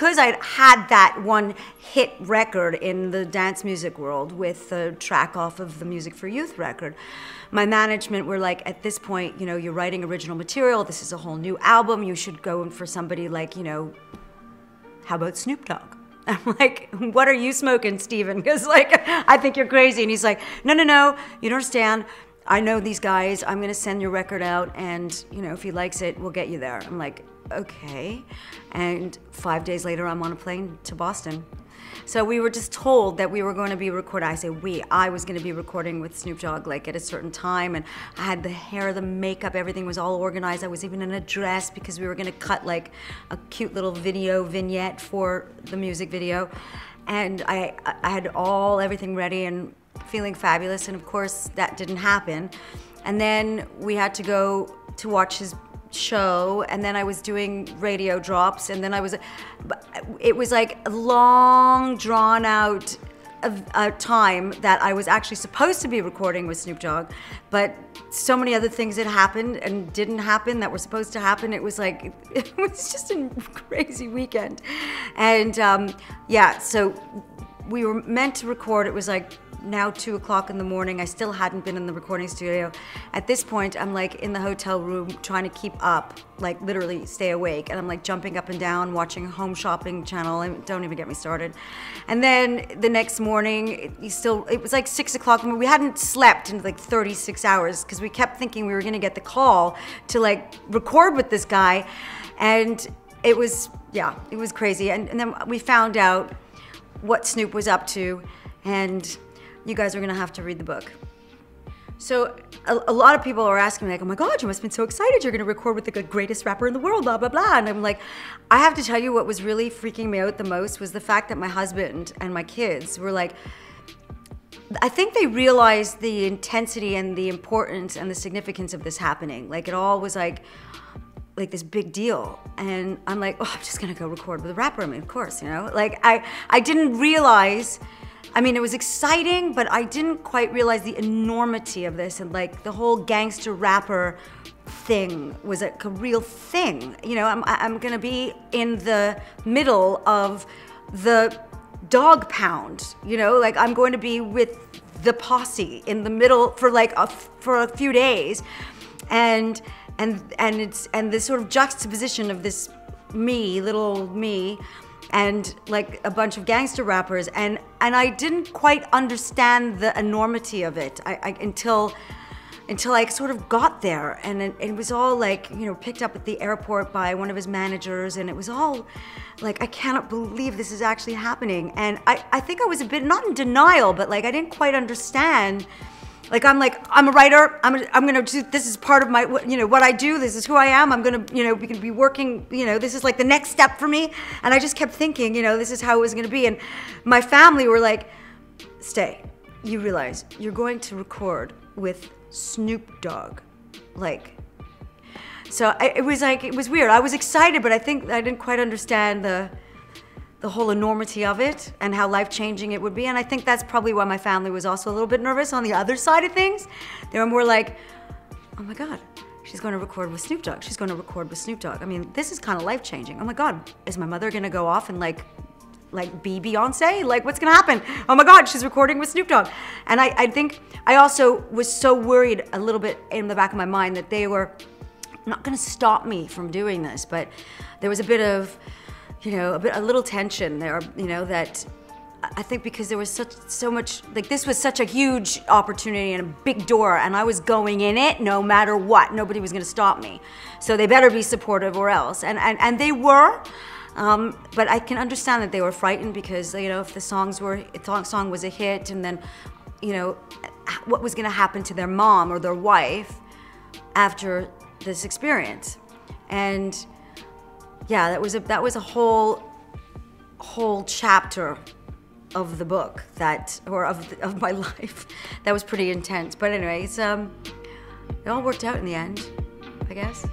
because I had that one hit record in the dance music world with the track off of the Music for Youth record, my management were like, at this point, you know, you're writing original material, this is a whole new album, you should go in for somebody like, you know, how about Snoop Dogg? I'm like, what are you smoking, Steven? Because like, I think you're crazy. And he's like, no, you don't understand. I know these guys, I'm gonna send your record out and, you know, if he likes it, we'll get you there. I'm like, okay. And 5 days later, I'm on a plane to Boston. So we were just told that we were going to be recording. I was going to be recording with Snoop Dogg like at a certain time, and I had the hair, the makeup, everything was all organized. I was even in a dress because we were going to cut like a cute little video vignette for the music video. And I had everything ready and feeling fabulous, and of course that didn't happen. And then we had to go to watch his show, and then I was doing radio drops, and then it was like a long drawn out time that I was actually supposed to be recording with Snoop Dogg, but so many other things had happened and didn't happen that were supposed to happen. It was like, it was just a crazy weekend. And yeah, so we were meant to record. It was like now 2 o'clock in the morning. I still hadn't been in the recording studio. At this point, I'm like in the hotel room trying to keep up, like literally stay awake. And I'm like jumping up and down, watching a home shopping channel. And don't even get me started. And then the next morning, it was like 6 o'clock. We hadn't slept in like 36 hours because we kept thinking we were gonna get the call to like record with this guy. And it was, yeah, it was crazy. And then we found out what Snoop was up to, and you guys are gonna have to read the book. So a lot of people are asking me like, oh my God, you must have been so excited. You're gonna record with the greatest rapper in the world, blah, blah, blah. And I'm like, I have to tell you what was really freaking me out the most was the fact that my husband and my kids were like, I think they realized the intensity and the importance and the significance of this happening. Like it all was like this big deal. And I'm like, oh, I'm just gonna go record with a rapper. I mean, of course, you know? Like I didn't realize, I mean, it was exciting, but I didn't quite realize the enormity of this, and like the whole gangster rapper thing was a real thing. You know, I'm gonna be in the middle of the dog pound, you know, like I'm going to be with the posse in the middle for like for a few days. And this sort of juxtaposition of this little old me, and like a bunch of gangster rappers, and I didn't quite understand the enormity of it until I sort of got there, and it was all like, you know, picked up at the airport by one of his managers, and it was all like, I cannot believe this is actually happening. And I think I was a bit, not in denial, but like I didn't quite understand. Like I'm a writer. I'm gonna do, this is part of my, you know, what I do. This is who I am. I'm gonna, you know, we can be working. You know, this is like the next step for me. And I just kept thinking, you know, this is how it was gonna be. And my family were like, "Stay. You realize you're going to record with Snoop Dogg, like." So it was like, it was weird. I was excited, but I think I didn't quite understand the whole enormity of it and how life-changing it would be. And I think that's probably why my family was also a little bit nervous on the other side of things. They were more like, oh my God, she's going to record with Snoop Dogg. She's going to record with Snoop Dogg. I mean, this is kind of life-changing. Oh my God, is my mother going to go off and like be Beyonce? Like, what's going to happen? Oh my God, she's recording with Snoop Dogg. And I think I also was so worried a little bit in the back of my mind that they were not going to stop me from doing this, but there was a bit of, you know, a little tension there, you know, that I think because there was so much, like this was such a huge opportunity and a big door, and I was going in it no matter what. Nobody was going to stop me. So they better be supportive or else. And they were, but I can understand that they were frightened because, you know, if the song was a hit, and then, you know, what was going to happen to their mom or their wife after this experience. And yeah, that was a whole chapter of the book of my life that was pretty intense. But anyways, it all worked out in the end, I guess.